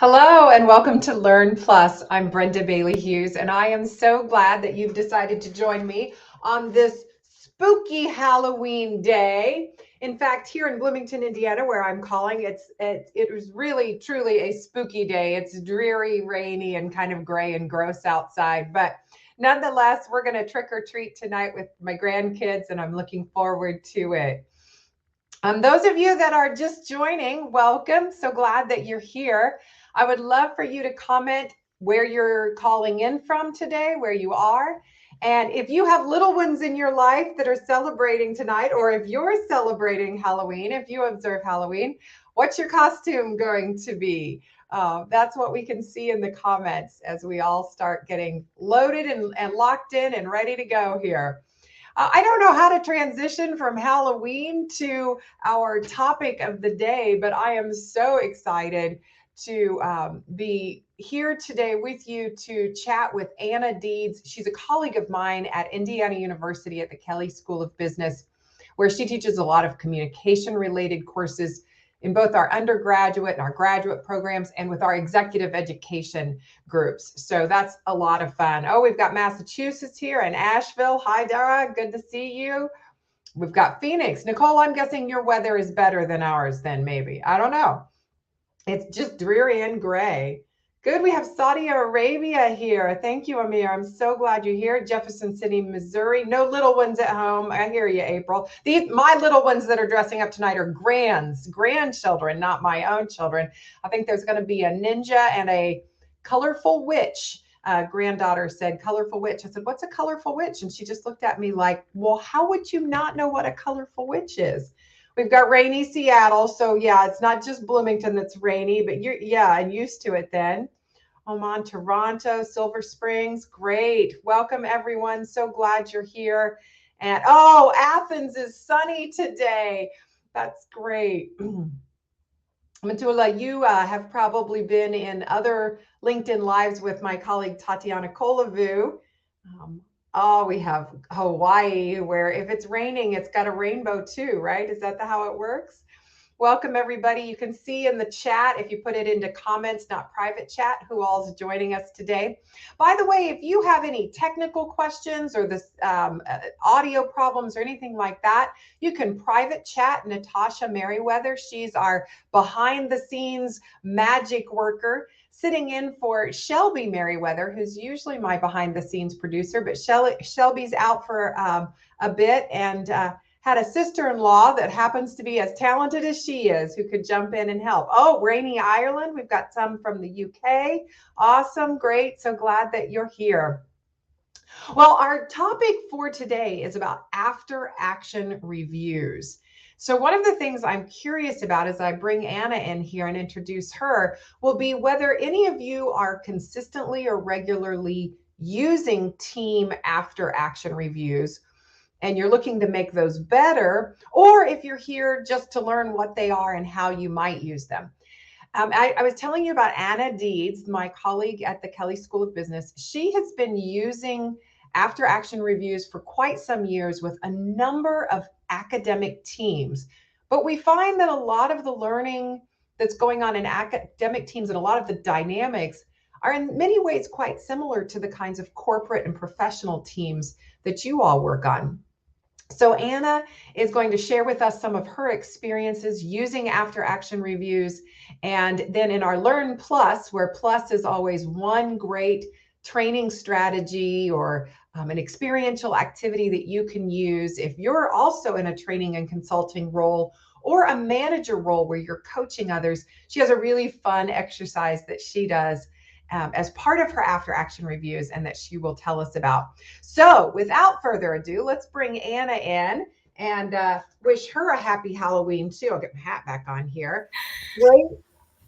Hello and welcome to Learn Plus. I'm Brenda Bailey Hughes, and I am so glad that you've decided to join me on this spooky Halloween day. In fact, here in Bloomington, Indiana, where I'm calling, it was really truly a spooky day. It's dreary, rainy, and kind of gray and gross outside, but nonetheless, we're going to trick or treat tonight with my grandkids, and I'm looking forward to it. Those of you that are just joining, welcome. So glad that you're here. I would love for you to comment where you're calling in from today, where you are. And if you have little ones in your life that are celebrating tonight, or if you're celebrating Halloween, if you observe Halloween, what's your costume going to be? That's what we can see in the comments as we all start getting loaded and locked in and ready to go here. I don't know how to transition from Halloween to our topic of the day, but I am so excited to be here today with you to chat with Anna Deeds. She's a colleague of mine at Indiana University at the Kelley School of Business, where she teaches a lot of communication related courses in both our undergraduate and our graduate programs and with our executive education groups. So that's a lot of fun. Oh, we've got Massachusetts here and Asheville. Hi, Dara. Good to see you. We've got Phoenix. Nicole, I'm guessing your weather is better than ours then, maybe. I don't know. It's just dreary and gray. Good. We have Saudi Arabia here. Thank you, Amir. I'm so glad you're here. Jefferson City, Missouri. No little ones at home. I hear you, April. My little ones that are dressing up tonight are grandchildren, not my own children. I think there's going to be a ninja and a colorful witch. Granddaughter said, colorful witch. I said, what's a colorful witch? And she just looked at me like, well, how would you not know what a colorful witch is? We've got rainy Seattle. So yeah, it's not just Bloomington that's rainy, but and used to it then. Oman, Toronto, Silver Springs. Great. Welcome everyone. So glad you're here. And oh, Athens is sunny today. That's great. Matula, you have probably been in other LinkedIn Lives with my colleague Tatiana Kolavu. We have Hawaii, where if it's raining, it's got a rainbow too, right? Is that how it works? Welcome, everybody. You can see in the chat, if you put it into comments, not private chat, who all is joining us today. By the way, if you have any technical questions or this audio problems or anything like that, you can private chat Natasha Merriweather. She's our behind the scenes magic worker, sitting in for Shelby Merriweather, who's usually my behind the scenes producer, but Shelby's out for a bit and had a sister-in-law that happens to be as talented as she is, who could jump in and help. Oh, rainy Ireland. We've got some from the UK. Awesome. Great. So glad that you're here. Well, our topic for today is about after action reviews. So one of the things I'm curious about as I bring Anna in here and introduce her will be whether any of you are consistently or regularly using team after action reviews, and you're looking to make those better, or if you're here just to learn what they are and how you might use them. I was telling you about Anna Deeds, my colleague at the Kelley School of Business. She has been using after action reviews for quite some years with a number of academic teams. But we find that a lot of the learning that's going on in academic teams and a lot of the dynamics are in many ways quite similar to the kinds of corporate and professional teams that you all work on. So Anna is going to share with us some of her experiences using after action reviews. And then in our Learn Plus, where Plus is always one great training strategy or an experiential activity that you can use if you're also in a training and consulting role or a manager role where you're coaching others. She has a really fun exercise that she does as part of her after action reviews and that she will tell us about. So without further ado, let's bring Anna in and wish her a happy Halloween too. I'll get my hat back on here. Great.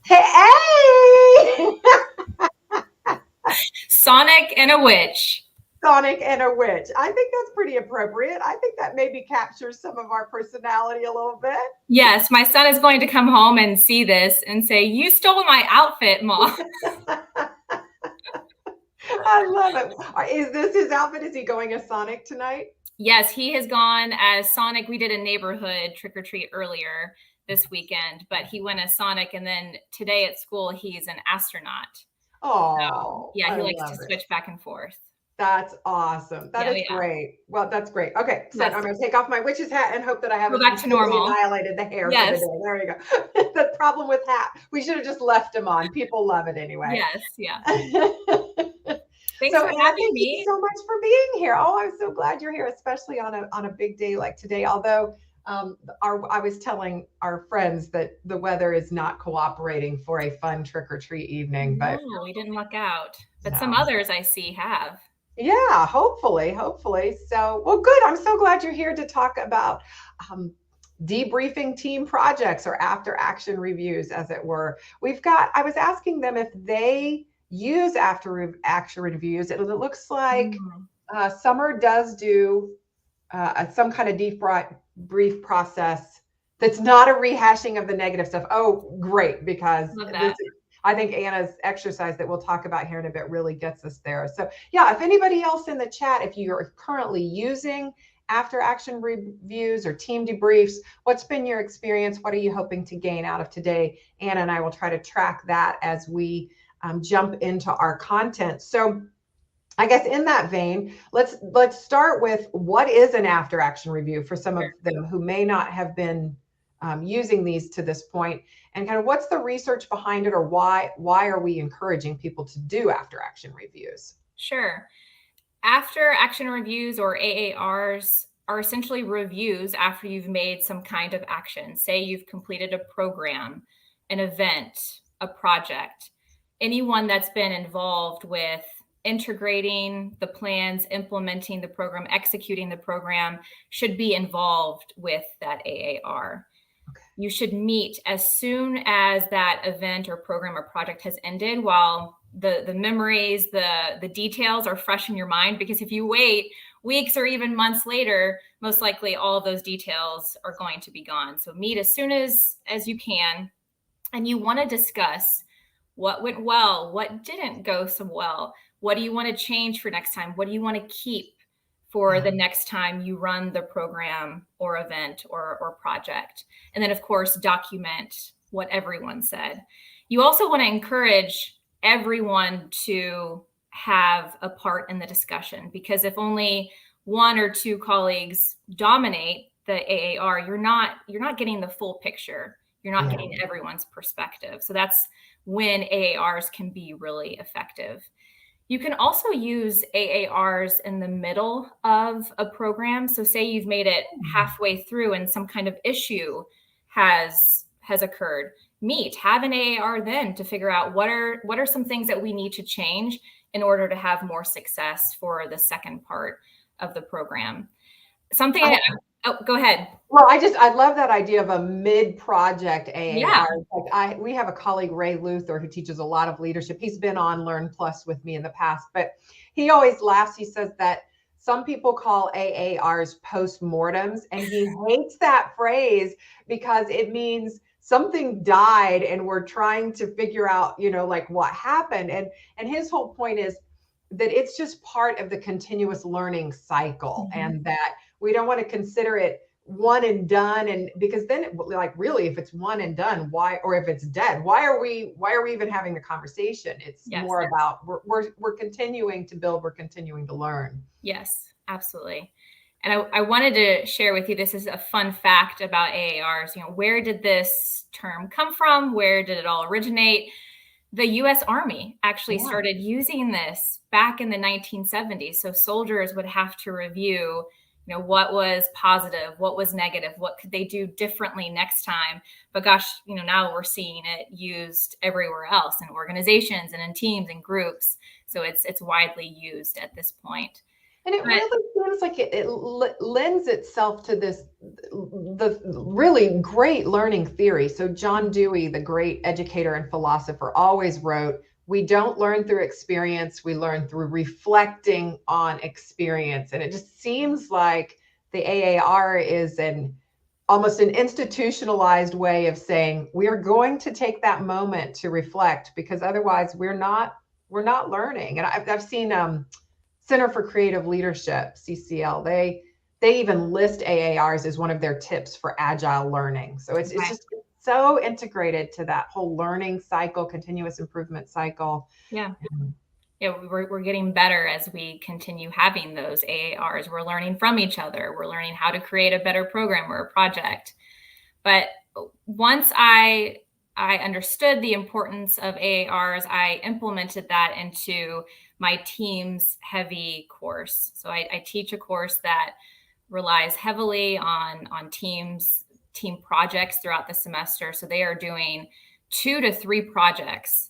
Hey! Sonic and a witch. Sonic and a witch. I think that's pretty appropriate. I think that maybe captures some of our personality a little bit. Yes, my son is going to come home and see this and say, "You stole my outfit, Mom." I love it. Is this his outfit? Is he going as Sonic tonight? Yes, he has gone as Sonic. We did a neighborhood trick or treat earlier this weekend, but he went as Sonic, and then today at school he's an astronaut. So Oh, yeah, I he likes love to it. switch back and forth. That's awesome. That Yeah, is yeah. great. Well, that's great. Okay, so Yes. I'm going to take off my witch's hat and hope that I Go haven't back to completely normal. annihilated the hair for the Yes. day. There you go. The problem with hat. We should have just left them on. People love it anyway. Yes. Yeah. Thanks So for Anna, having thank you me. so much for being here. Oh, I'm so glad you're here, especially on a big day like today. Although I was telling our friends that the weather is not cooperating for a fun trick or treat evening, but No, we didn't luck out, but some no. others I see have. Yeah, hopefully. So, well, good. I'm so glad you're here to talk about um, debriefing team projects or after action reviews, as it were. I was asking them if they use after action reviews, and it looks like Mm, Summer does do some kind of debrief process that's not a rehashing of the negative stuff. Oh, great, because love this that. I think Anna's exercise that we'll talk about here in a bit really gets us there. So yeah, if anybody else in the chat, if you're currently using after action reviews or team debriefs, what's been your experience? What are you hoping to gain out of today? Anna and I will try to track that as we jump into our content. So I guess in that vein, let's start with what is an after action review for some of them who may not have been using these to this point, and kind of what's the research behind it, or why are we encouraging people to do after action reviews? Sure. After action reviews or AARs are essentially reviews after you've made some kind of action. Say you've completed a program, an event, a project, anyone that's been involved with integrating the plans, implementing the program, executing the program should be involved with that AAR. You should meet as soon as that event or program or project has ended, while the memories, the details are fresh in your mind, because if you wait weeks or even months later, most likely all of those details are going to be gone. So meet as soon as you can, and you want to discuss what went well, what didn't go so well, what do you want to change for next time, what do you want to keep for the next time you run the program or event or project. And then, of course, document what everyone said. You also want to encourage everyone to have a part in the discussion, because if only one or two colleagues dominate the AAR, you're not getting the full picture. You're not getting everyone's perspective. So that's when AARs can be really effective. You can also use AARs in the middle of a program. So say you've made it halfway through and some kind of issue has occurred. Have an AAR then to figure out what are some things that we need to change in order to have more success for the second part of the program. Go ahead. Well, I love that idea of a mid-project AAR. Yeah. Like we have a colleague, Ray Luther, who teaches a lot of leadership. He's been on Learn Plus with me in the past, but he always laughs. He says that some people call AARs postmortems, and he hates that phrase because it means something died and we're trying to figure out, like what happened. And his whole point is that it's just part of the continuous learning cycle, and that we don't want to consider it one and done. And because then really, if it's one and done, why, or if it's dead, why are we even having the conversation? It's more about we're continuing to build, we're continuing to learn. Yes, absolutely. And I wanted to share with you, this is a fun fact about AARs. Where did this term come from? Where did it all originate? The US Army actually started using this back in the 1970s. So soldiers would have to review, what was positive, what was negative, what could they do differently next time. But gosh, now we're seeing it used everywhere else, in organizations and in teams and groups. So it's widely used at this point. And it really seems like it lends itself to the really great learning theory. So John Dewey, the great educator and philosopher, always wrote, "We don't learn through experience, we learn through reflecting on experience." And it just seems like the AAR is almost an institutionalized way of saying we're going to take that moment to reflect, because otherwise we're not learning. And I've seen Center for Creative Leadership, CCL, they even list AARs as one of their tips for agile learning. So it's Right. just so integrated to that whole learning cycle, continuous improvement cycle. Yeah. Yeah, we're getting better as we continue having those AARs. We're learning from each other. We're learning how to create a better program or a project. But once I understood the importance of AARs, I implemented that into my team's heavy course. So I teach a course that relies heavily on team projects throughout the semester. So they are doing 2 to 3 projects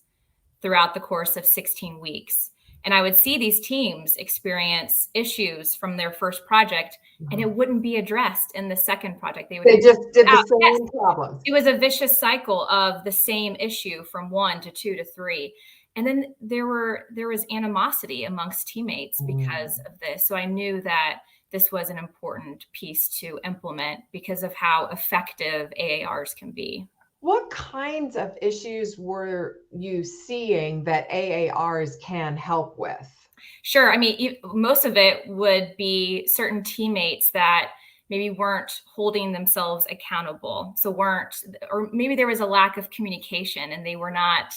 throughout the course of 16 weeks. And I would see these teams experience issues from their first project, and it wouldn't be addressed in the second project. They just did the same problems. It was a vicious cycle of the same issue from 1 to 2 to 3. And then there was animosity amongst teammates because of this. So I knew that this was an important piece to implement because of how effective AARs can be. What kinds of issues were you seeing that AARs can help with? Sure. I mean, most of it would be certain teammates that maybe weren't holding themselves accountable. So or maybe there was a lack of communication and they were not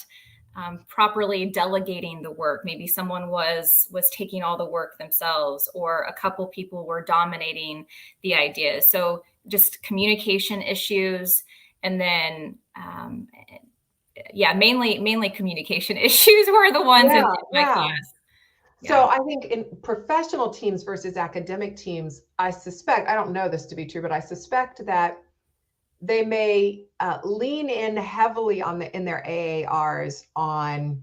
properly delegating the work. Maybe someone was taking all the work themselves, or a couple people were dominating the ideas. So just communication issues. And then, mainly communication issues were the ones in my class. So I think in professional teams versus academic teams, I don't know this to be true, but I suspect that they may lean in heavily in their AARs on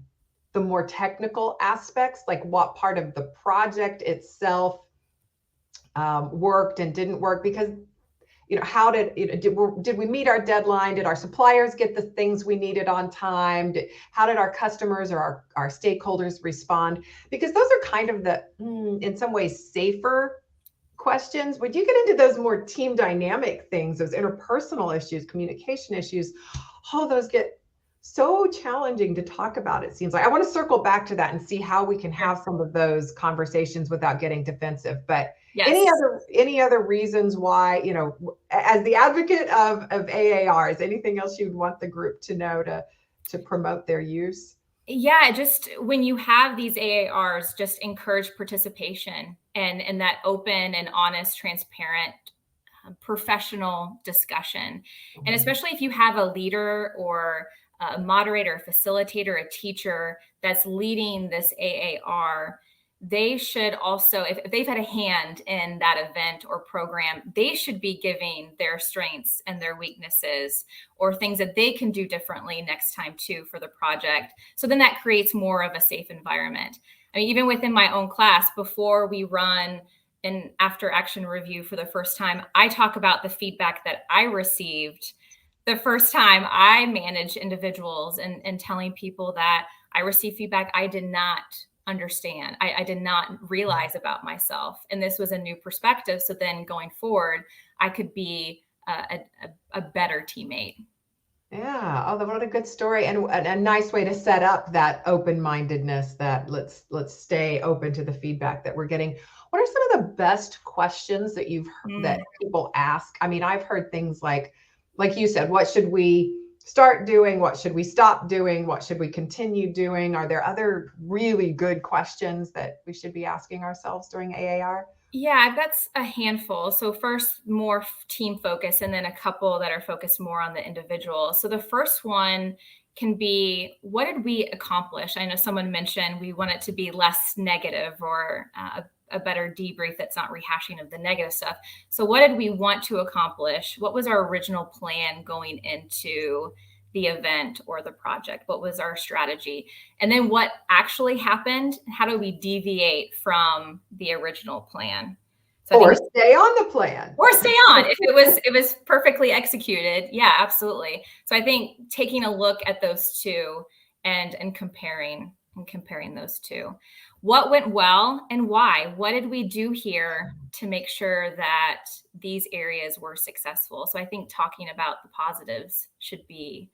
the more technical aspects, like what part of the project itself worked and didn't work, because how did we meet our deadline? Did our suppliers get the things we needed on time? How did our customers or our stakeholders respond? Because those are kind of the, in some ways, safer questions. Would you get into those more team dynamic things, those interpersonal issues, communication issues? Oh, those get so challenging to talk about, it seems like. I want to circle back to that and see how we can have some of those conversations without getting defensive. But yes. Any other reasons why, as the advocate of AARs, anything else you'd want the group to know to promote their use? Yeah, just when you have these AARs, just encourage participation and that open and honest, transparent, professional discussion. And especially if you have a leader or a moderator, a facilitator, a teacher that's leading this AAR, they should also, if they've had a hand in that event or program, they should be giving their strengths and their weaknesses or things that they can do differently next time too for the project. So then that creates more of a safe environment. I mean, even within my own class, before we run an after action review for the first time, I talk about the feedback that I received the first time I managed individuals, and telling people that I received feedback I did not understand. I did not realize about myself. And this was a new perspective. So then going forward, I could be a better teammate. Yeah. Oh, what a good story, and a nice way to set up that open-mindedness, that let's stay open to the feedback that we're getting. What are some of the best questions that you've heard that people ask? I mean, I've heard things like you said, what should we start doing? What should we stop doing? What should we continue doing? Are there other really good questions that we should be asking ourselves during AAR? Yeah, that's a handful. So first, more team focus, and then a couple that are focused more on the individual. So the first one can be, what did we accomplish? I know someone mentioned we want it to be less negative, or a better debrief that's not rehashing of the negative stuff. So what did we want to accomplish? What was our original plan going into the event or the project? What was our strategy? And then what actually happened? How do we deviate from the original plan? So or stay on the plan. Or stay on if it was perfectly executed. Yeah, absolutely. So I think taking a look at those two and comparing those two. What went well and why? What did we do here to make sure that these areas were successful? So I think talking about the positives should be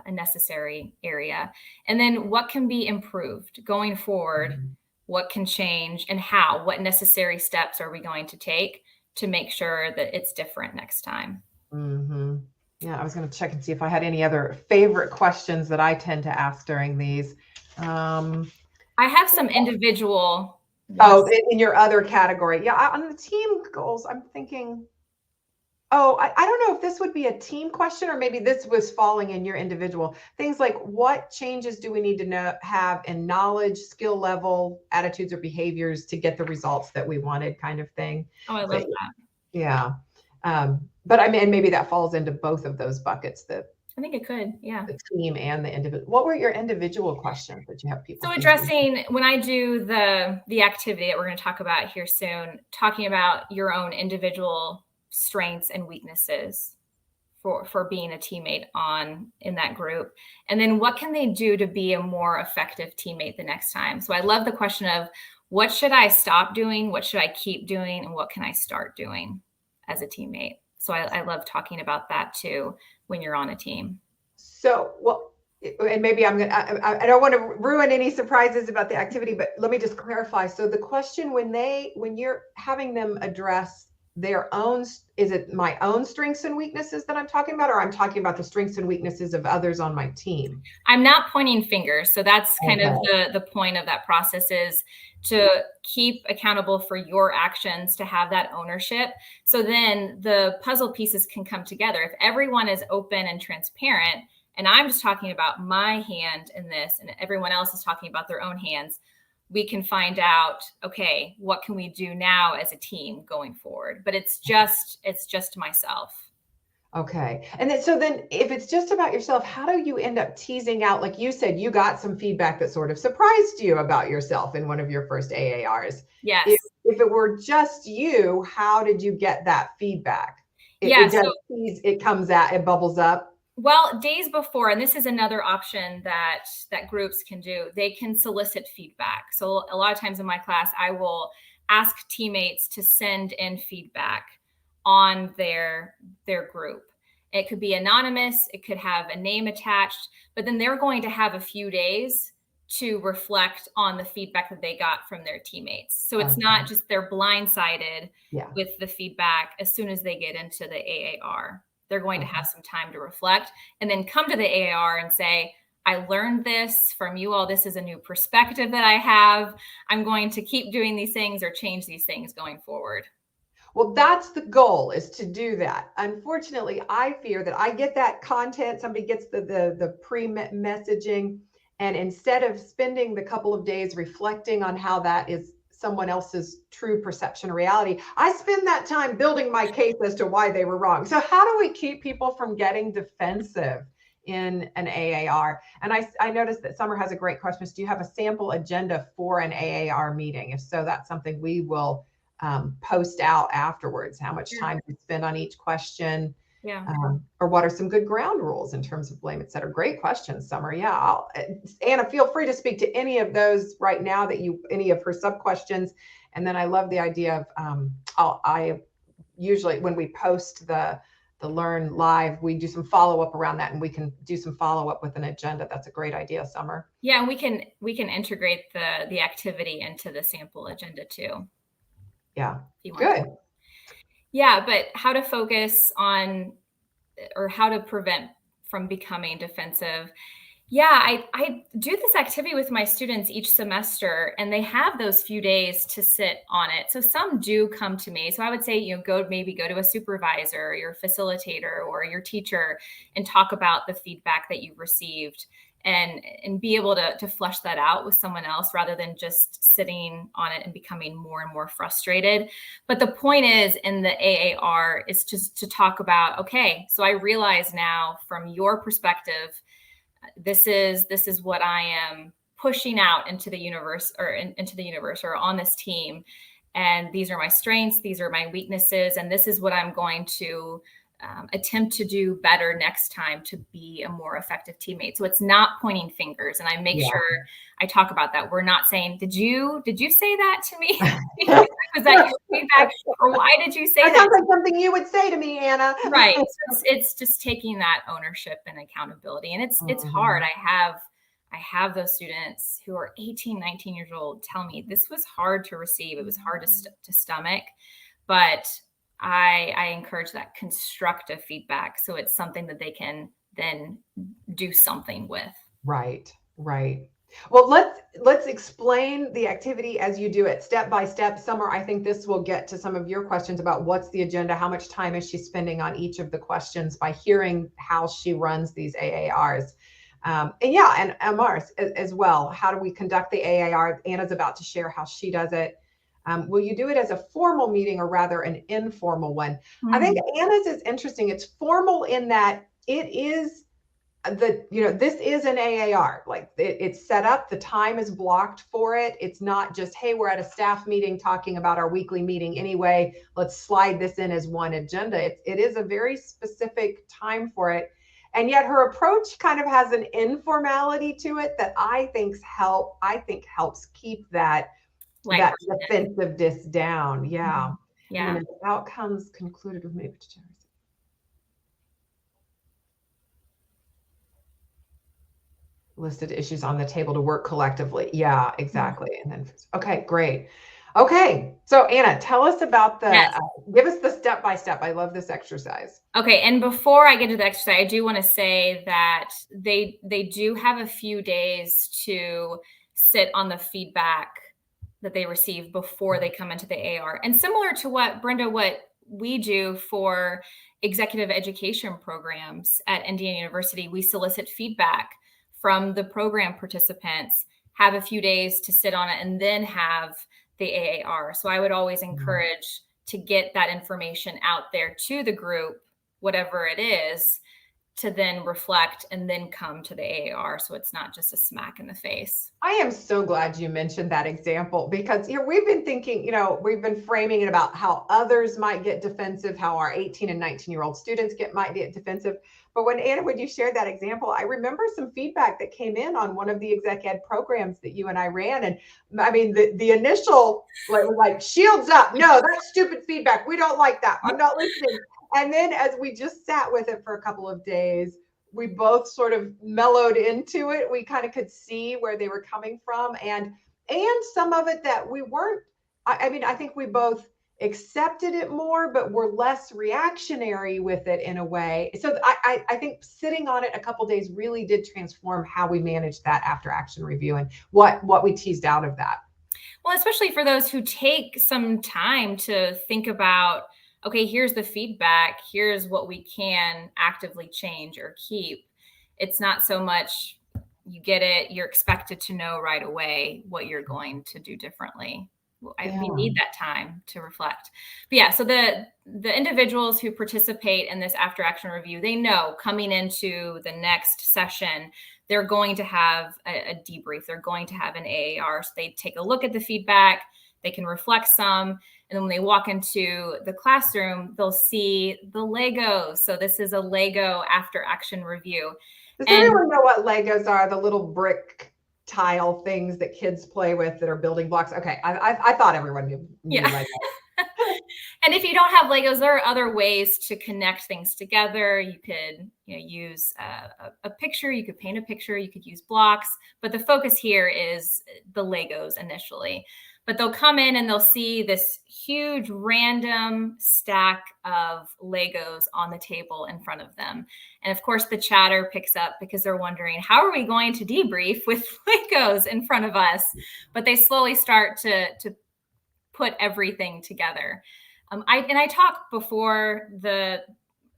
a necessary area. And then what can be improved going forward? What can change and how? What necessary steps are we going to take to make sure that it's different next time. Mm-hmm. Yeah, I was going to check and see if I had any other favorite questions that I tend to ask during these. I have some individual Oh, ones. in your other category. Yeah, on the team goals, I'm thinking, I don't know if this would be a team question or maybe this was falling in your individual. Things like what changes do we need to have in knowledge, skill level, attitudes, or behaviors to get the results that we wanted, kind of thing. Oh, I love But that. yeah. But I mean, maybe that falls into both of those buckets, I think it could. Yeah. the team and the individual. What were your individual questions that you have people So thinking? addressing, when I do the activity that we're going to talk about here soon, talking about your own individual strengths and weaknesses for being a teammate in that group, and then what can they do to be a more effective teammate the next time. So I love the question of what should I stop doing, what should I keep doing, and what can I start doing as a teammate. So I love talking about that too when you're on a team. So, well, and maybe I don't want to ruin any surprises about the activity, but let me just clarify. So the question when you're having them address their own, is it my own strengths and weaknesses that I'm talking about, or I'm talking about the strengths and weaknesses of others on my team? I'm not pointing fingers. So that's kind of Okay. the point of that process, is to keep accountable for your actions, to have that ownership. So then the puzzle pieces can come together. If everyone is open and transparent, and I'm just talking about my hand in this, and everyone else is talking about their own hands, we can find out, okay, what can we do now as a team going forward? But it's just myself. Okay. And then if it's just about yourself, how do you end up teasing out, like you said, you got some feedback that sort of surprised you about yourself in one of your first AARs. Yes. If it were just you, how did you get that feedback? Yeah. It does tease, it comes out, it bubbles up. Well, days before, and this is another option that groups can do, they can solicit feedback. So a lot of times in my class, I will ask teammates to send in feedback on their group. It could be anonymous, it could have a name attached, but then they're going to have a few days to reflect on the feedback that they got from their teammates. So it's not just they're blindsided Yeah. with the feedback as soon as they get into the AAR. They're going to have some time to reflect and then come to the AAR and say, I learned this from you all. This is a new perspective that I have. I'm going to keep doing these things or change these things going forward. Well, that's the goal, is to do that. Unfortunately, I fear that I get that content, somebody gets the pre-messaging, and instead of spending the couple of days reflecting on how that is someone else's true perception of reality, I spend that time building my case as to why they were wrong. So how do we keep people from getting defensive in an AAR? And I noticed that Summer has a great question. Do you have a sample agenda for an AAR meeting? If so, that's something we will post out afterwards. How much time you spend on each question? Yeah. Or what are some good ground rules in terms of blame, et cetera? Great questions, Summer. Yeah. Anna, feel free to speak to any of those right now, any of her sub questions. And then I love the idea of, I usually, when we post the Learn Live, we do some follow-up around that, and we can do some follow-up with an agenda. That's a great idea, Summer. Yeah, and we can integrate the activity into the sample agenda too. Yeah, good. Yeah, but how to focus on, or how to prevent from becoming defensive. Yeah, I do this activity with my students each semester, and they have those few days to sit on it. So some do come to me. So I would say, go to a supervisor, your facilitator, or your teacher, and talk about the feedback that you've received, and be able to flesh that out with someone else rather than just sitting on it and becoming more and more frustrated. But the point is, in the AAR, is just to talk about, okay, so I realize now from your perspective, this is what I am pushing out into the universe, or on this team. And these are my strengths, these are my weaknesses, and this is what I'm going to attempt to do better next time to be a more effective teammate. So it's not pointing fingers, and I make sure I talk about that. We're not saying, did you say that to me? Was that your feedback? Or why did you say that? That sounds like something you would say to me, Anna. Right. So it's just taking that ownership and accountability. And it's hard. I have those students who are 18, 19 years old tell me this was hard to receive. It was hard to stomach, but I encourage that constructive feedback. So it's something that they can then do something with. Right, right. Well, let's explain the activity as you do it step by step. Summer, I think this will get to some of your questions about what's the agenda, how much time is she spending on each of the questions by hearing how she runs these AARs. And yeah, and MRs as well. How do we conduct the AAR? Anna's about to share how she does it. Will you do it as a formal meeting or rather an informal one? I think Anna's is interesting. It's formal in that it is this is an AAR. Like it's set up, the time is blocked for it. It's not just, hey, we're at a staff meeting talking about our weekly meeting anyway, let's slide this in as one agenda. It is a very specific time for it. And yet her approach kind of has an informality to it that I think helps keep that defensiveness down. Yeah. Yeah. And the outcomes concluded with maybe listed issues on the table to work collectively. Yeah, exactly. And then, okay, great. Okay, so Anna, tell us about give us the step-by-step. I love this exercise. Okay, and before I get to the exercise, I do want to say that they do have a few days to sit on the feedback that they receive before they come into the AR. And similar to what we do for executive education programs at Indiana University, we solicit feedback from the program participants, have a few days to sit on it, and then have the AAR. So I would always encourage to get that information out there to the group, whatever it is, to then reflect and then come to the AAR. So it's not just a smack in the face. I am so glad you mentioned that example because we've been thinking, we've been framing it about how others might get defensive, how our 18 and 19-year-old students might get defensive. But when you shared that example, I remember some feedback that came in on one of the exec ed programs that you and I ran. And I mean, the initial was like, shields up. No, that's stupid feedback. We don't like that. I'm not listening. And then as we just sat with it for a couple of days, we both sort of mellowed into it. We kind of could see where they were coming from and some of it that we weren't. I think we both accepted it more, but were less reactionary with it in a way. So I think sitting on it a couple of days really did transform how we managed that after action review and what we teased out of that. Well, especially for those who take some time to think about, okay, here's the feedback, here's what we can actively change or keep. It's not so much you get it, you're expected to know right away what you're going to do differently. We need that time to reflect. But yeah, so the individuals who participate in this after action review, they know coming into the next session, they're going to have a debrief. They're going to have an AAR. So they take a look at the feedback, they can reflect some. And then when they walk into the classroom, they'll see the Legos. So this is a Lego after action review. Does everyone know what Legos are? The little brick tile things that kids play with that are building blocks. Okay, I thought everyone knew Legos. And if you don't have Legos, there are other ways to connect things together. You could use a picture, you could paint a picture, you could use blocks, but the focus here is the Legos initially. But they'll come in and they'll see this huge random stack of Legos on the table in front of them. And of course, the chatter picks up because they're wondering, how are we going to debrief with Legos in front of us? But they slowly start to put everything together. I talk before the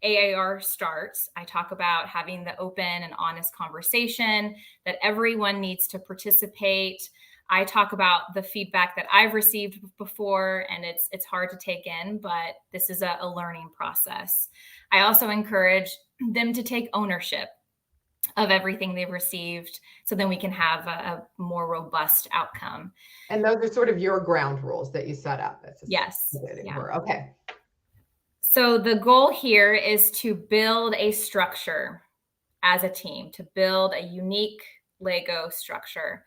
AAR starts, I talk about having the open and honest conversation, that everyone needs to participate. I talk about the feedback that I've received before, and it's hard to take in, but this is a learning process. I also encourage them to take ownership of everything they've received, so then we can have a more robust outcome. And those are sort of your ground rules that you set up. Yes. Yeah. Okay. So the goal here is to build a structure as a team, to build a unique Lego structure.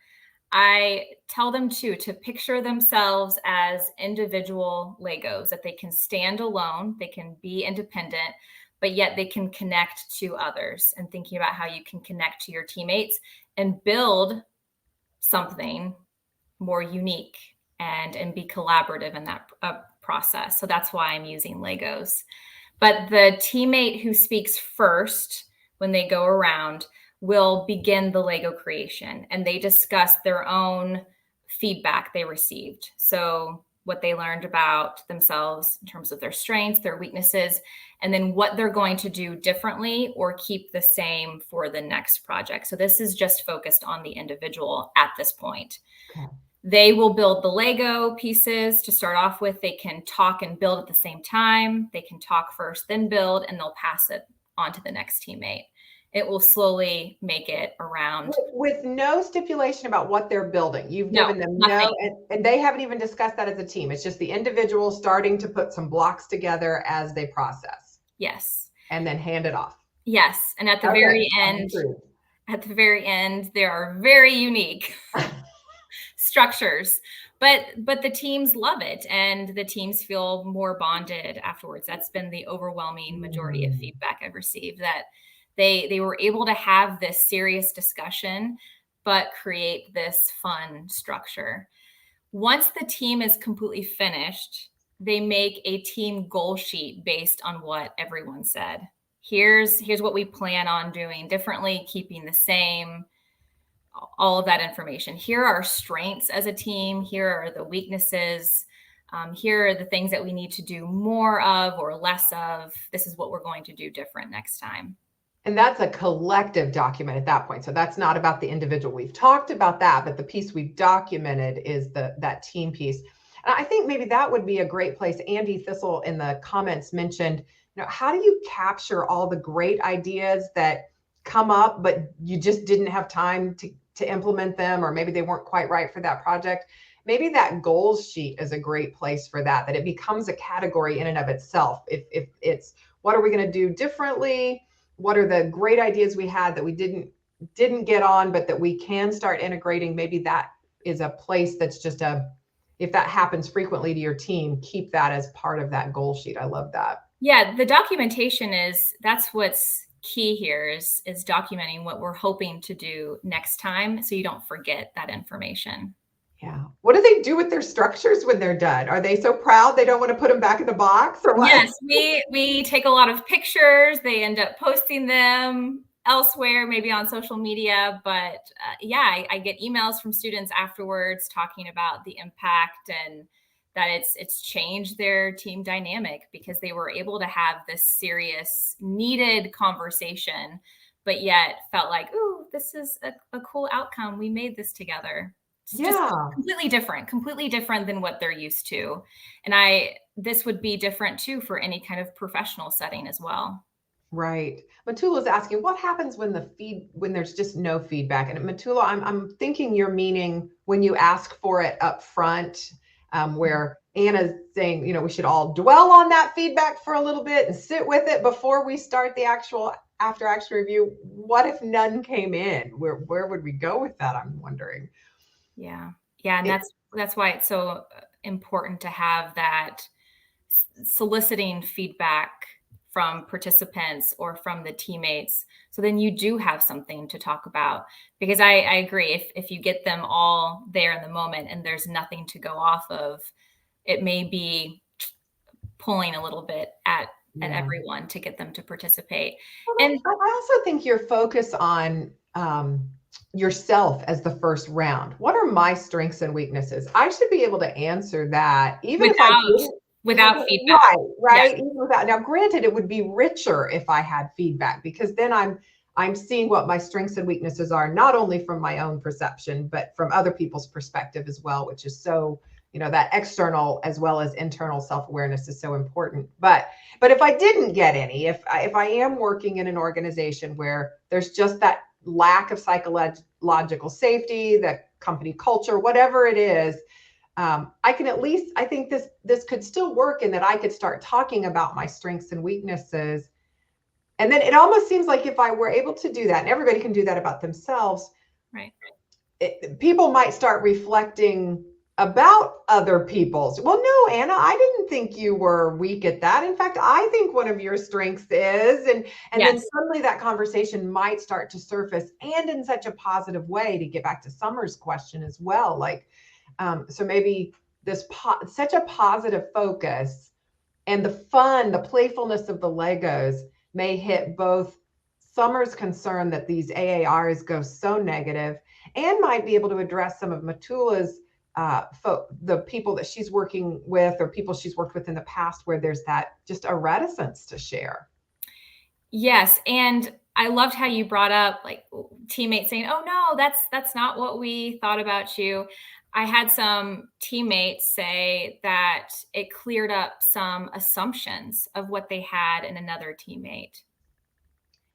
I tell them to picture themselves as individual Legos, that they can stand alone, they can be independent, but yet they can connect to others, and thinking about how you can connect to your teammates and build something more unique and be collaborative in that process. So that's why I'm using Legos. But the teammate who speaks first when they go around will begin the Lego creation, and they discuss their own feedback they received. So what they learned about themselves in terms of their strengths, their weaknesses, and then what they're going to do differently or keep the same for the next project. So this is just focused on the individual at this point. Okay. They will build the Lego pieces to start off with. They can talk and build at the same time. They can talk first, then build, and they'll pass it on to the next teammate. It will slowly make it around. With no stipulation about what they're building. You've given them no, and they haven't even discussed that as a team. It's just the individual starting to put some blocks together as they process. Yes. And then hand it off. Yes. And at the very end, there are very unique structures, but the teams love it, and the teams feel more bonded afterwards. That's been the overwhelming majority of feedback I've received, that they were able to have this serious discussion, but create this fun structure. Once the team is completely finished, they make a team goal sheet based on what everyone said. Here's what we plan on doing differently, keeping the same, all of that information. Here are our strengths as a team. Here are the weaknesses. Here are the things that we need to do more of or less of. This is what we're going to do different next time. And that's a collective document at that point. So that's not about the individual. We've talked about that, but the piece we've documented is that team piece. And I think maybe that would be a great place. Andy Thistle in the comments mentioned, how do you capture all the great ideas that come up, but you just didn't have time to implement them, or maybe they weren't quite right for that project? Maybe that goals sheet is a great place for that it becomes a category in and of itself. If it's, what are we going to do differently? What are the great ideas we had that we didn't get on, but that we can start integrating? Maybe that is a place that's just if that happens frequently to your team, keep that as part of that goal sheet. I love that. Yeah, the documentation that's what's key here is documenting what we're hoping to do next time, so you don't forget that information. Yeah. What do they do with their structures when they're done? Are they so proud they don't want to put them back in the box, or what? Yes, we take a lot of pictures. They end up posting them elsewhere, maybe on social media. But I get emails from students afterwards talking about the impact and that it's changed their team dynamic, because they were able to have this serious, needed conversation, but yet felt like, ooh, this is a cool outcome. We made this together. It's just completely different than what they're used to. And this would be different too for any kind of professional setting as well. Right. Matula's asking, what happens when there's just no feedback? And Matula, I'm thinking you're meaning when you ask for it up front, where Anna's saying, we should all dwell on that feedback for a little bit and sit with it before we start the actual after action review. What if none came in? Where would we go with that? I'm wondering. Yeah. And that's why it's so important to have that soliciting feedback from participants or from the teammates. So then you do have something to talk about, because I agree. If you get them all there in the moment and there's nothing to go off of, it may be pulling a little bit at everyone to get them to participate. Well, and I also think your focus on yourself as the first round. What are my strengths and weaknesses? I should be able to answer that even without feedback. Right. Yeah. Even without. Now, granted, it would be richer if I had feedback, because then I'm seeing what my strengths and weaknesses are, not only from my own perception, but from other people's perspective as well, which is so, that external as well as internal self-awareness is so important. But if I didn't get any, if I am working in an organization where there's just that lack of psychological safety, the company culture, whatever it is, I can at least, I think this could still work in that I could start talking about my strengths and weaknesses. And then it almost seems like if I were able to do that, and everybody can do that about themselves, right? People might start reflecting about other people's. Well, no, Anna, I didn't think you were weak at that. In fact, I think one of your strengths is, and yes. Then suddenly that conversation might start to surface, and in such a positive way, to get back to Summer's question as well. Like, so maybe such a positive focus, and the fun, the playfulness of the Legos may hit both Summer's concern that these AARs go so negative, and might be able to address some of Matula's the people that she's working with, or people she's worked with in the past, where there's that just a reticence to share. Yes, and I loved how you brought up like teammates saying, "Oh no, that's not what we thought about you." I had some teammates say that it cleared up some assumptions of what they had in another teammate.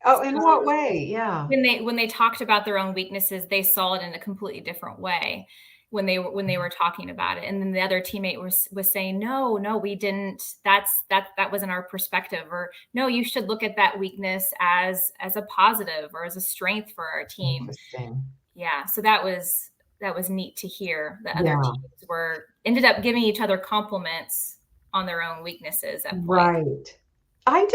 Oh, in So what way? Yeah. when they talked about their own weaknesses, they saw it in a completely different way when they were talking about it. And then the other teammate was saying, no, we didn't. That wasn't our perspective. Or no, you should look at that weakness as a positive or as a strength for our team. Interesting. Yeah. So that was neat to hear. The other Yeah. teams ended up giving each other compliments on their own weaknesses at points. Right. I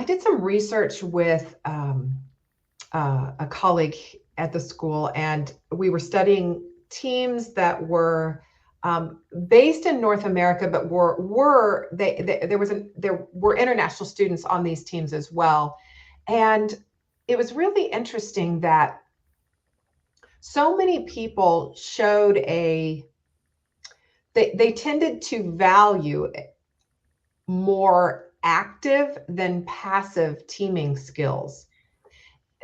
did some research with a colleague at the school, and we were studying teams that were based in North America, but there were international students on these teams as well. And it was really interesting that so many people showed they tended to value more active than passive teaming skills.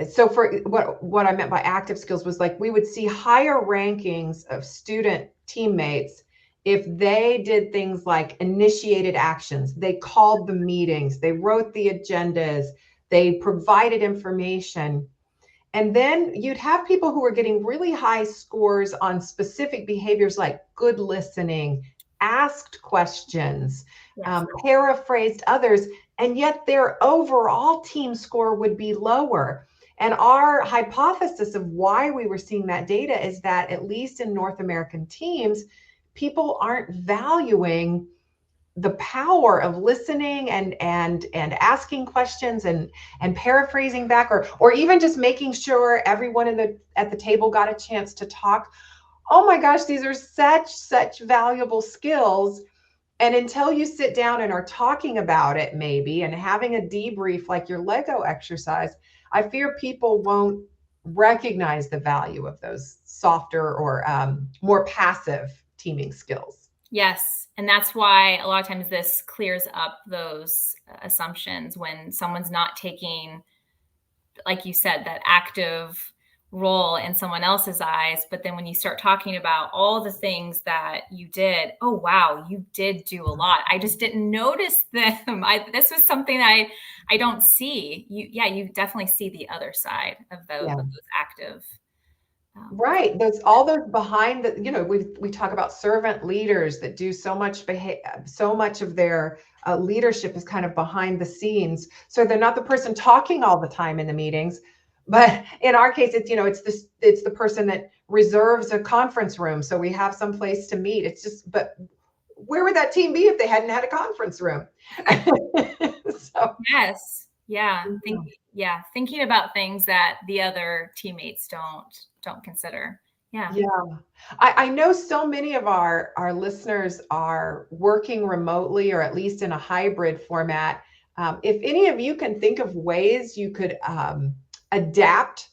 So for what I meant by active skills was, like, we would see higher rankings of student teammates if they did things like initiated actions, they called the meetings, they wrote the agendas, they provided information. And then you'd have people who were getting really high scores on specific behaviors like good listening, asked questions, Yes. Paraphrased others, and yet their overall team score would be lower. And our hypothesis of why we were seeing that data is that, at least in North American teams, people aren't valuing the power of listening and asking questions and paraphrasing back, or even just making sure everyone at the table got a chance to talk. Oh my gosh, these are such valuable skills. And until you sit down and are talking about it, maybe, and having a debrief like your Lego exercise, I fear people won't recognize the value of those softer or more passive teaming skills. Yes. And that's why a lot of times this clears up those assumptions when someone's not taking, like you said, that active role in someone else's eyes. But then when you start talking about all the things that you did, oh, wow, you did do a lot. I just didn't notice them. This was something I don't see. You definitely see the other side of those active. Right. All those behind we talk about servant leaders that do so much of their leadership is kind of behind the scenes. So they're not the person talking all the time in the meetings, but in our case, it's the person that reserves a conference room, so we have some place to meet. But where would that team be if they hadn't had a conference room? So, yes. Yeah. Thinking about things that the other teammates don't consider. Yeah. I know so many of our listeners are working remotely, or at least in a hybrid format. If any of you can think of ways you could adapt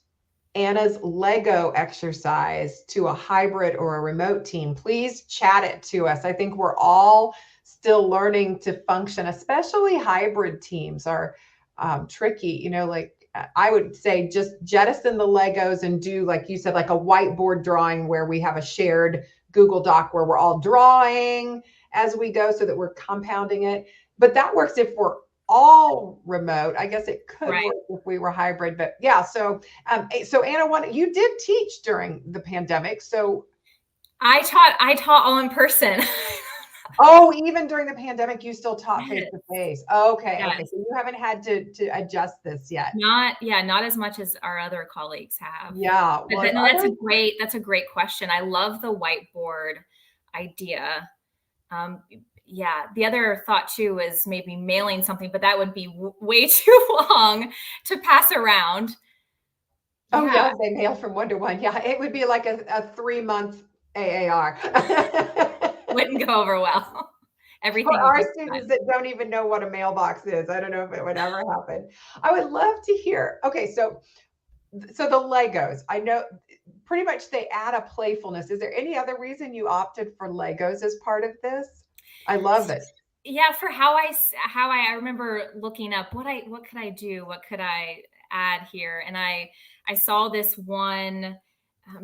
Anna's Lego exercise to a hybrid or a remote team, please chat it to us. I think we're all still learning to function, especially hybrid teams are tricky. I would say just jettison the Legos and do, like you said, like a whiteboard drawing where we have a shared Google Doc where we're all drawing as we go, so that we're compounding it. But that works if we're all remote. I guess it could work if we were hybrid, but yeah. So Anna, you did teach during the pandemic. So I taught all in person. Oh, even during the pandemic, you still taught face to face. Okay. So you haven't had to adjust this yet. Not as much as our other colleagues have. Yeah. Well, no, that's a great question. I love the whiteboard idea. The other thought too is maybe mailing something, but that would be way too long to pass around. Oh yeah, they mail from one to one. Yeah, it would be like a 3-month AAR. wouldn't go over well. Everything For would our be students fun. that don't even know what a mailbox is, I don't know if it would ever happen. I would love to hear. Okay, so the Legos, I know pretty much they add a playfulness. Is there any other reason you opted for Legos as part of this? I love it. Yeah, for how I remember looking up what could I do? What could I add here? And I saw this one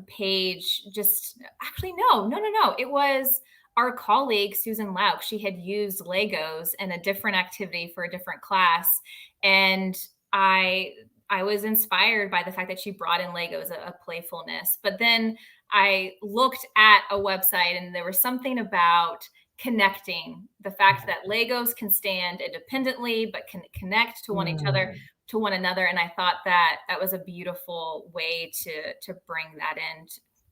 page. Just actually, no. It was our colleague Susan Lauk. She had used Legos in a different activity for a different class, and I I was inspired by the fact that she brought in Legos, a playfulness. But then I looked at a website, and there was something about connecting, the fact that Legos can stand independently but can connect to one another. And I thought that that was a beautiful way to bring that in,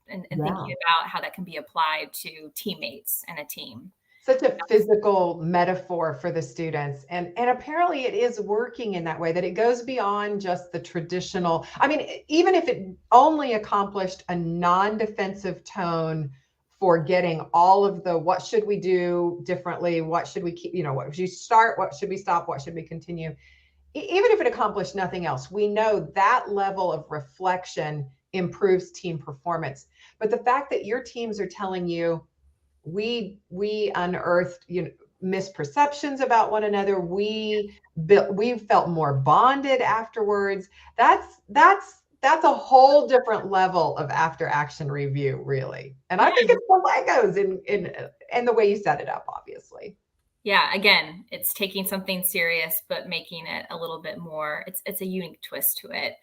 and Yeah. thinking about how that can be applied to teammates and a team. Such a physical metaphor for the students. And apparently it is working in that way, that it goes beyond just the traditional. I mean, even if it only accomplished a non-defensive tone for getting all of the what should we do differently, what should we keep, what should you start, what should we stop, what should we continue, even if it accomplished nothing else, we know that level of reflection improves team performance. But the fact that your teams are telling you, we unearthed misperceptions about one another, we felt more bonded afterwards, that's a whole different level of after action review, really. And I think it's the Legos in the way you set it up, obviously. Yeah, again, it's taking something serious but making it a little bit more, it's a unique twist to it.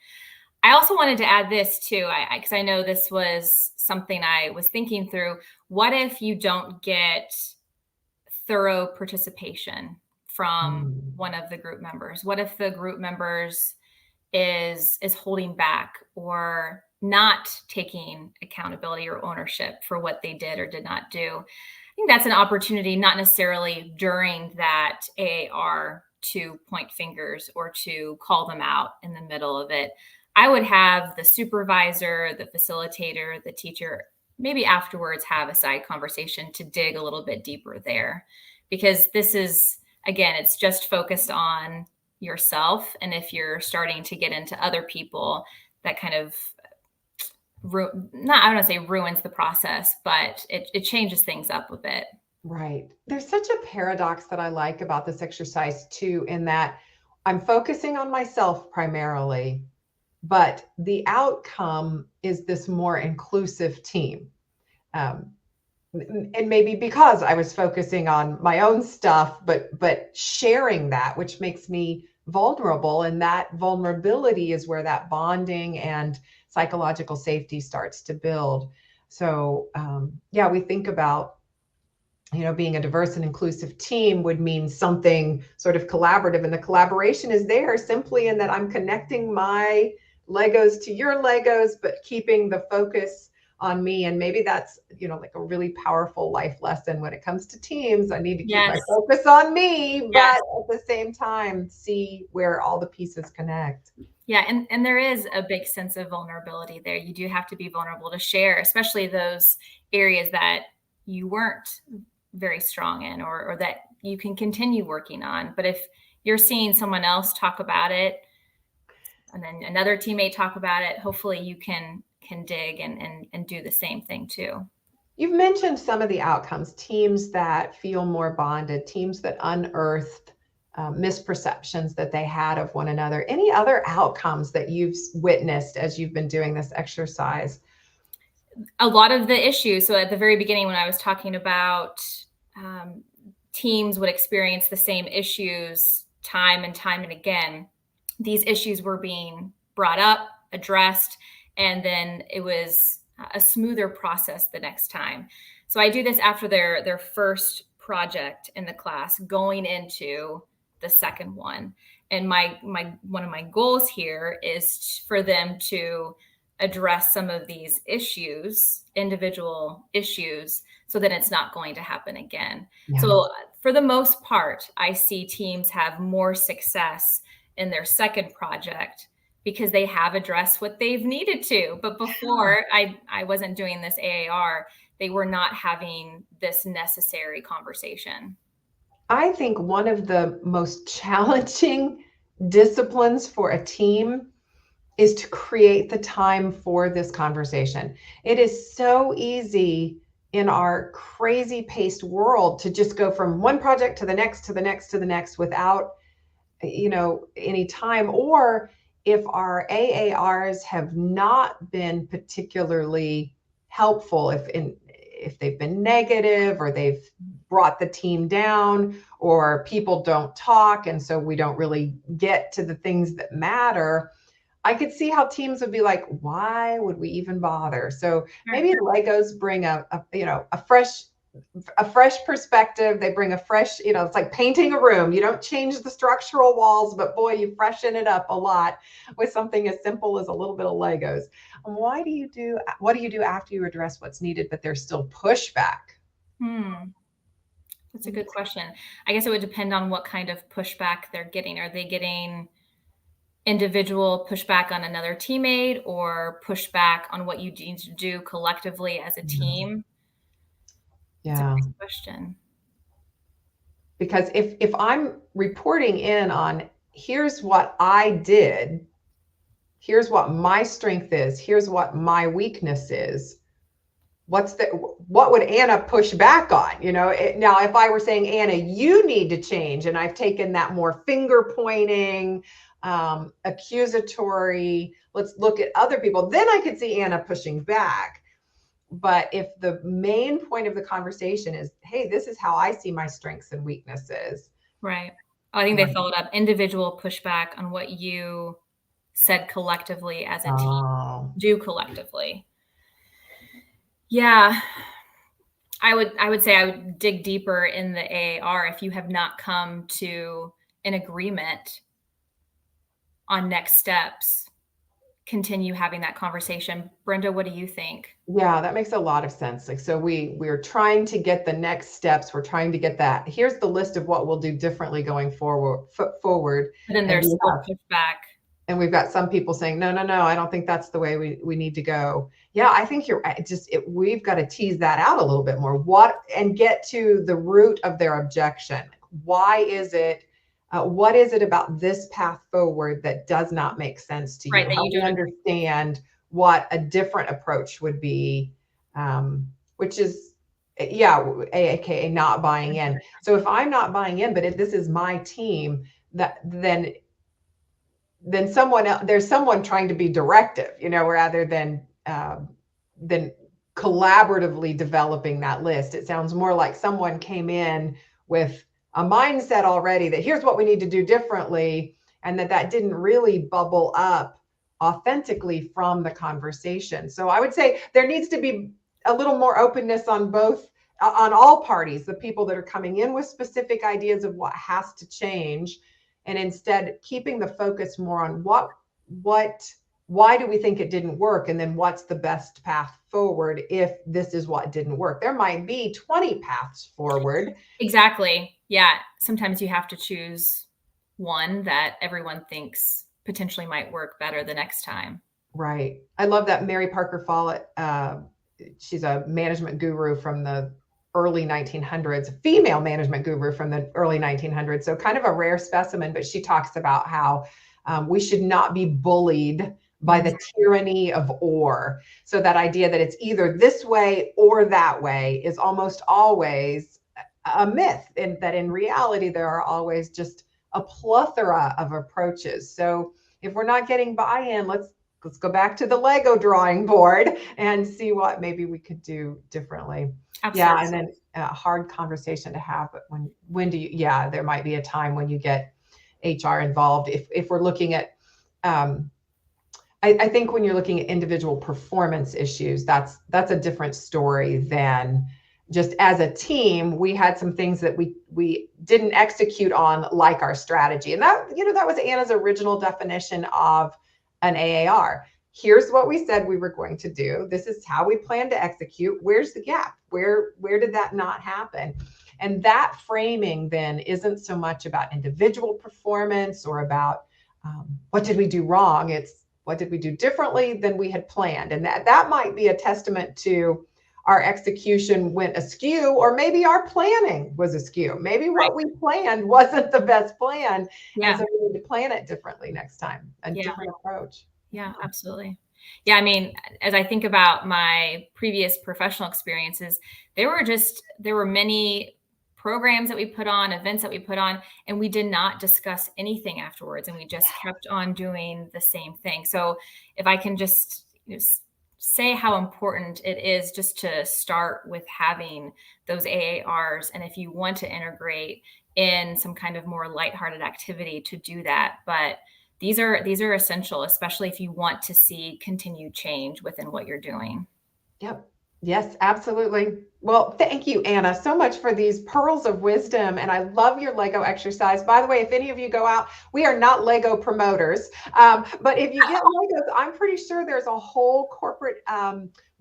I also wanted to add this too, because I know this was something I was thinking through. What if you don't get thorough participation from one of the group members? What if the group members is holding back or not taking accountability or ownership for what they did or did not do? I think that's an opportunity, not necessarily during that AAR, to point fingers or to call them out in the middle of it. I would have the supervisor, the facilitator, the teacher, maybe afterwards have a side conversation to dig a little bit deeper there. Because this is, again, it's just focused on yourself. And if you're starting to get into other people, that kind of, I don't want to say ruins the process, but it changes things up a bit. Right. There's such a paradox that I like about this exercise too, in that I'm focusing on myself primarily, but the outcome is this more inclusive team. And maybe because I was focusing on my own stuff, but sharing that, which makes me vulnerable. And that vulnerability is where that bonding and psychological safety starts to build. So yeah, we think about, being a diverse and inclusive team would mean something sort of collaborative. And the collaboration is there simply in that I'm connecting my Legos to your Legos, but keeping the focus on me. And maybe that's, like a really powerful life lesson when it comes to teams. I need to keep my focus on me, but at the same time, see where all the pieces connect. Yeah. And there is a big sense of vulnerability there. You do have to be vulnerable to share, especially those areas that you weren't very strong in, or that you can continue working on. But if you're seeing someone else talk about it and then another teammate talk about it, hopefully you can dig and do the same thing too. You've mentioned some of the outcomes, teams that feel more bonded, teams that unearthed misperceptions that they had of one another. Any other outcomes that you've witnessed as you've been doing this exercise? A lot of the issues. So at the very beginning, when I was talking about teams would experience the same issues time and again, these issues were being brought up, addressed, and then it was a smoother process the next time. So I do this after their first project in the class, going into the second one. And my one of my goals here is for them to address some of these issues, individual issues, so that it's not going to happen again. Yeah. So for the most part, I see teams have more success in their second project because they have addressed what they've needed to. But before, I wasn't doing this AAR, they were not having this necessary conversation? I think one of the most challenging disciplines for a team is to create the time for this conversation. It is so easy in our crazy paced world to just go from one project to the next, to the next, to the next without, any time. Or if our AARs have not been particularly helpful, if they've been negative, or they've brought the team down, or people don't talk, and so we don't really get to the things that matter, I could see how teams would be like, why would we even bother? So maybe Legos bring a fresh perspective. They bring a fresh, it's like painting a room. You don't change the structural walls, but boy, you freshen it up a lot with something as simple as a little bit of Legos. And what do you do after you address what's needed, but there's still pushback? That's a good question. I guess it would depend on what kind of pushback they're getting. Are they getting individual pushback on another teammate, or pushback on what you need to do collectively as a team? That's a great question. Because if I'm reporting in on, here's what I did, here's what my strength is, here's what my weakness is, what would Anna push back on? Now, if I were saying, Anna, you need to change, and I've taken that more finger pointing, accusatory, let's look at other people, then I could see Anna pushing back. But if the main point of the conversation is, hey, this is how I see my strengths and weaknesses. Right. I think they followed up individual pushback on what you said collectively as a team, do collectively. Yeah. I would say I would dig deeper in the AAR if you have not come to an agreement on next steps. Continue having that conversation. Brenda, what do you think? Yeah, that makes a lot of sense. Like, so we're trying to get the next steps. We're trying to get that. Here's the list of what we'll do differently going forward. But then there's still pushback. And we've got some people saying, no, I don't think that's the way we need to go. Yeah, I think we've got to tease that out a little bit more. And get to the root of their objection. Why is it? What is it about this path forward that does not make sense to you? Right, Help me understand what a different approach would be, which is, aka not buying in. So if I'm not buying in, but if this is my team, then there's someone trying to be directive, rather than collaboratively developing that list. It sounds more like someone came in with a mindset already that here's what we need to do differently, and that didn't really bubble up authentically from the conversation. So I would say there needs to be a little more openness on all parties, the people that are coming in with specific ideas of what has to change, and instead keeping the focus more on why do we think it didn't work, and then what's the best path forward if this is what didn't work. There might be 20 paths forward. Exactly. Yeah. Sometimes you have to choose one that everyone thinks potentially might work better the next time. Right. I love that Mary Parker Follett, she's a management guru from the early 1900s, female management guru from the early 1900s. So kind of a rare specimen, but she talks about how we should not be bullied by the tyranny of or. So that idea that it's either this way or that way is almost always a myth, and that in reality, there are always just a plethora of approaches. So if we're not getting buy-in, let's go back to the Lego drawing board and see what maybe we could do differently. Absolutely. Yeah, and then a hard conversation to have. But when do you? Yeah, there might be a time when you get HR involved. If we're looking at, I think when you're looking at individual performance issues, that's a different story than just as a team. We had some things that we didn't execute on, like our strategy, and that was Anna's original definition of an AAR. Here's what we said we were going to do. This is how we plan to execute. Where's the gap? Where did that not happen? And that framing then isn't so much about individual performance or about what did we do wrong. It's what did we do differently than we had planned. And that might be a testament to our execution went askew, or maybe our planning was askew. Maybe what we planned wasn't the best plan. Yeah. And so we need to plan it differently next time, a Yeah. different approach. Yeah, absolutely. Yeah, I mean, as I think about my previous professional experiences, there were many programs that we put on, events that we put on, and we did not discuss anything afterwards, and we just kept on doing the same thing. So if I can just say how important it is just to start with having those AARs, and if you want to integrate in some kind of more lighthearted activity, to do that. But these are essential, especially if you want to see continued change within what you're doing. Yep. Yes, absolutely. Well, thank you, Anna, so much for these pearls of wisdom. And I love your Lego exercise. By the way, if any of you go out, we are not Lego promoters. But if you get Legos, I'm pretty sure there's a whole corporate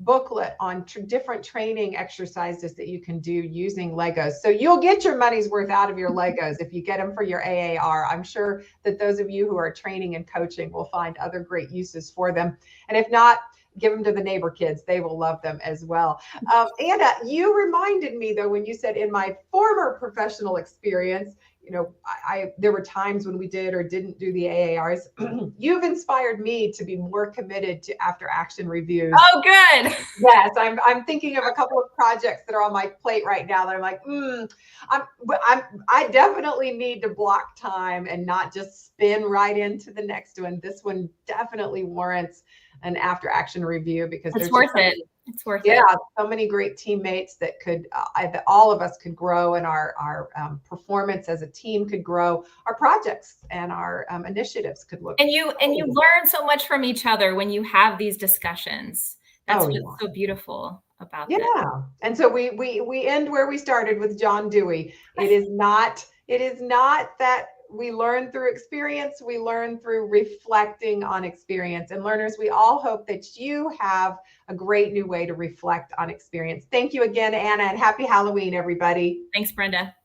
booklet on different training exercises that you can do using Legos. So you'll get your money's worth out of your Legos if you get them for your AAR. I'm sure that those of you who are training and coaching will find other great uses for them. And if not, give them to the neighbor kids. They will love them as well. Anna, you reminded me though, when you said in my former professional experience, there were times when we did or didn't do the AARs. You've inspired me to be more committed to after action reviews. Oh, good. Yes, I'm thinking of a couple of projects that are on my plate right now that I'm like, I definitely need to block time and not just spin right into the next one. This one definitely warrants an after action review because it's worth it. It's worth it. Yeah, so many great teammates that could, that all of us could grow, and our performance as a team could grow. Our projects and our initiatives could look. And you learn so much from each other when you have these discussions. That's what's so beautiful about this. Yeah, and so we end where we started with John Dewey. It is not that we learn through experience, we learn through reflecting on experience. And learners, we all hope that you have a great new way to reflect on experience. Thank you again, Anna, and happy Halloween, everybody. Thanks, Brenda.